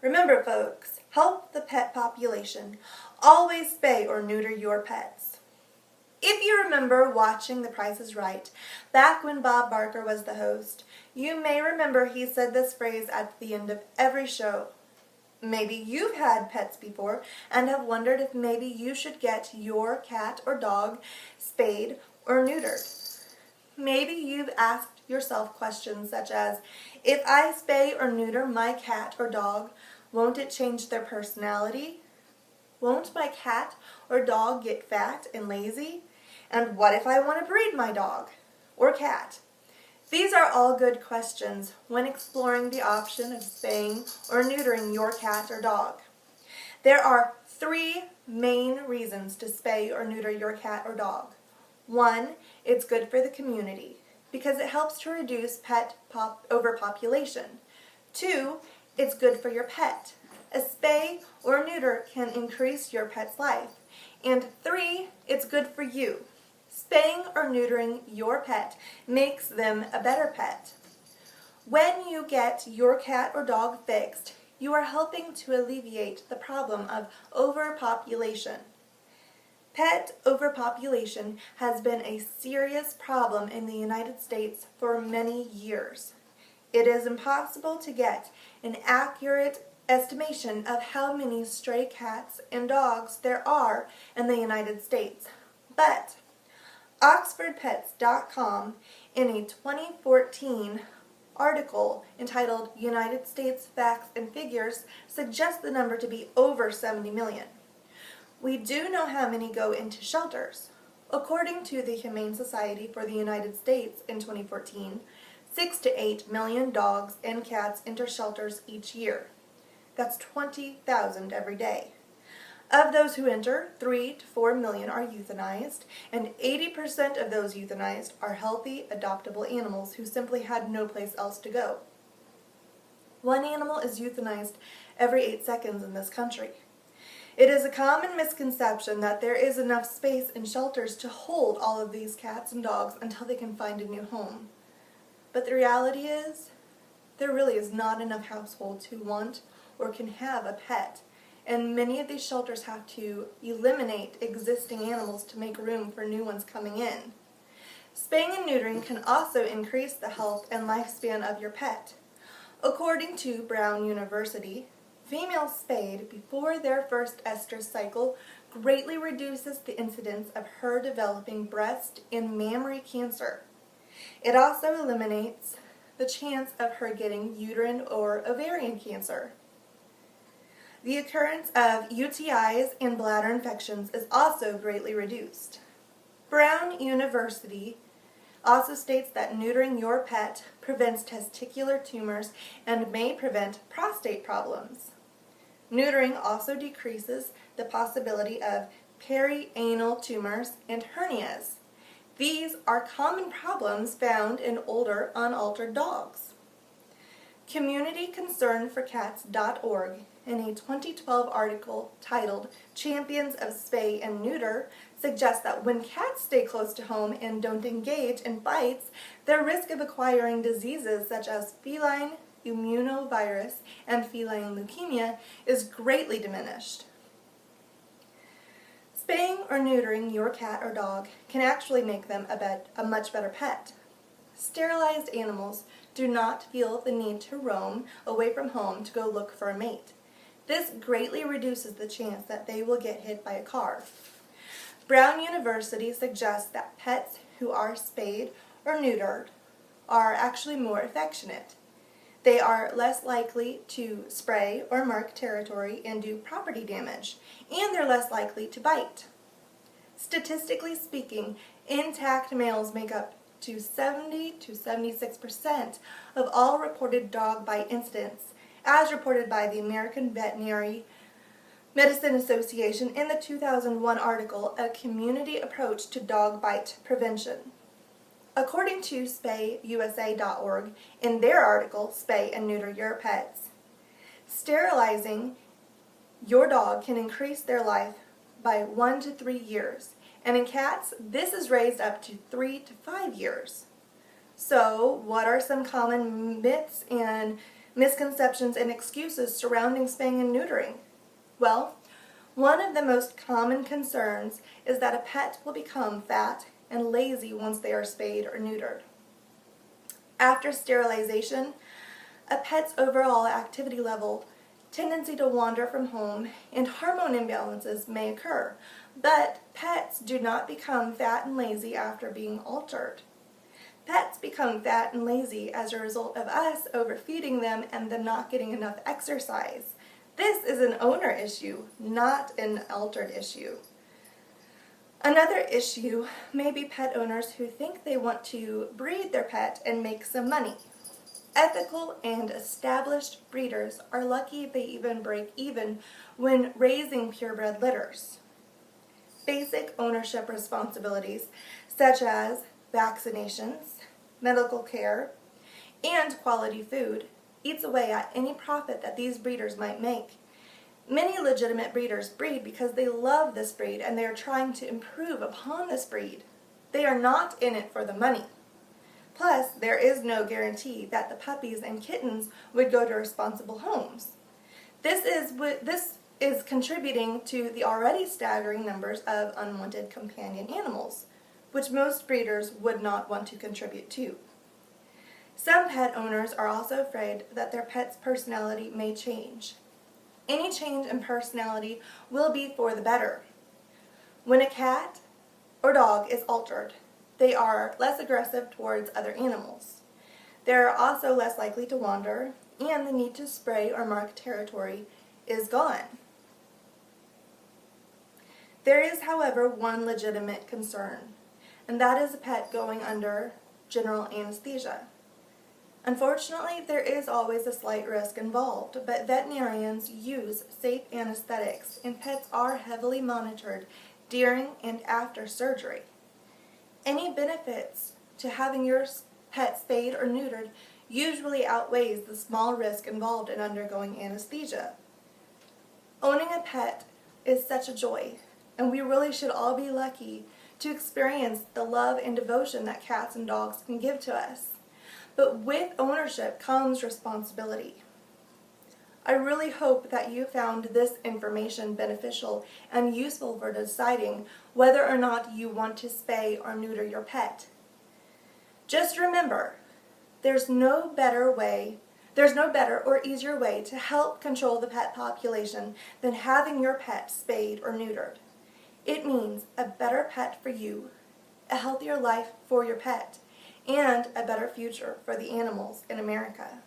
Remember, folks, help the pet population. Always spay or neuter your pets. If you remember watching The Price is Right, back when Bob Barker was the host, you may remember he said this phrase at the end of every show. Maybe you've had pets before and have wondered if maybe you should get your cat or dog spayed or neutered. Maybe you've asked yourself questions such as, if I spay or neuter my cat or dog, won't it change their personality? Won't my cat or dog get fat and lazy? And what if I want to breed my dog or cat? These are all good questions when exploring the option of spaying or neutering your cat or dog. There are 3 main reasons to spay or neuter your cat or dog. 1, it's good for the community because it helps to reduce pet overpopulation. 2, it's good for your pet. A spay or neuter can increase your pet's life. And 3, it's good for you. Spaying or neutering your pet makes them a better pet. When you get your cat or dog fixed, you are helping to alleviate the problem of overpopulation. Pet overpopulation has been a serious problem in the United States for many years. It is impossible to get an accurate estimation of how many stray cats and dogs there are in the United States, but OxfordPets.com, in a 2014 article entitled United States Facts and Figures, suggests the number to be over 70 million. We do know how many go into shelters. According to the Humane Society for the United States in 2014, 6 to 8 million dogs and cats enter shelters each year. That's 20,000 every day. Of those who enter, 3 to 4 million are euthanized, and 80% of those euthanized are healthy, adoptable animals who simply had no place else to go. One animal is euthanized every 8 seconds in this country. It is a common misconception that there is enough space in shelters to hold all of these cats and dogs until they can find a new home. But the reality is, there really is not enough households who want or can have a pet. And many of these shelters have to eliminate existing animals to make room for new ones coming in. Spaying and neutering can also increase the health and lifespan of your pet. According to Brown University, females spayed before their first estrus cycle greatly reduces the incidence of her developing breast and mammary cancer. It also eliminates the chance of her getting uterine or ovarian cancer. The occurrence of UTIs and bladder infections is also greatly reduced. Brown University also states that neutering your pet prevents testicular tumors and may prevent prostate problems. Neutering also decreases the possibility of perianal tumors and hernias. These are common problems found in older, unaltered dogs. CommunityConcernForCats.org, in a 2012 article titled Champions of Spay and Neuter, suggests that when cats stay close to home and don't engage in fights, their risk of acquiring diseases such as feline immunovirus and feline leukemia is greatly diminished. Spaying or neutering your cat or dog can actually make them a much better pet. Sterilized animals do not feel the need to roam away from home to go look for a mate. This greatly reduces the chance that they will get hit by a car. Brown University suggests that pets who are spayed or neutered are actually more affectionate. They are less likely to spray or mark territory and do property damage, and they're less likely to bite. Statistically speaking, intact males make up to 70 to 76% of all reported dog bite incidents, as reported by the American Veterinary Medicine Association in the 2001 article, A Community Approach to Dog Bite Prevention. According to SpayUSA.org, in their article, Spay and Neuter Your Pets, sterilizing your dog can increase their life by 1 to 3 years. And in cats, this is raised up to 3 to 5 years. So, what are some common myths and Misconceptions and excuses surrounding spaying and neutering. Well, one of the most common concerns is that a pet will become fat and lazy once they are spayed or neutered. After sterilization, a pet's overall activity level, tendency to wander from home, and hormone imbalances may occur, but pets do not become fat and lazy after being altered. Pets become fat and lazy as a result of us overfeeding them and them not getting enough exercise. This is an owner issue, not an altered issue. Another issue may be pet owners who think they want to breed their pet and make some money. Ethical and established breeders are lucky if they even break even when raising purebred litters. Basic ownership responsibilities such as vaccinations, medical care, and quality food eats away at any profit that these breeders might make. Many legitimate breeders breed because they love this breed and they are trying to improve upon this breed. They are not in it for the money. Plus, there is no guarantee that the puppies and kittens would go to responsible homes. This is contributing to the already staggering numbers of unwanted companion animals, which most breeders would not want to contribute to. Some pet owners are also afraid that their pet's personality may change. Any change in personality will be for the better. When a cat or dog is altered, they are less aggressive towards other animals. They are also less likely to wander, and the need to spray or mark territory is gone. There is, however, one legitimate concern, and that is a pet going under general anesthesia. Unfortunately, there is always a slight risk involved, but veterinarians use safe anesthetics and pets are heavily monitored during and after surgery. Any benefits to having your pet spayed or neutered usually outweighs the small risk involved in undergoing anesthesia. Owning a pet is such a joy, and we really should all be lucky to experience the love and devotion that cats and dogs can give to us. But with ownership comes responsibility. I really hope that you found this information beneficial and useful for deciding whether or not you want to spay or neuter your pet. Just remember, there's no better or easier way to help control the pet population than having your pet spayed or neutered. It means a better pet for you, a healthier life for your pet, and a better future for the animals in America.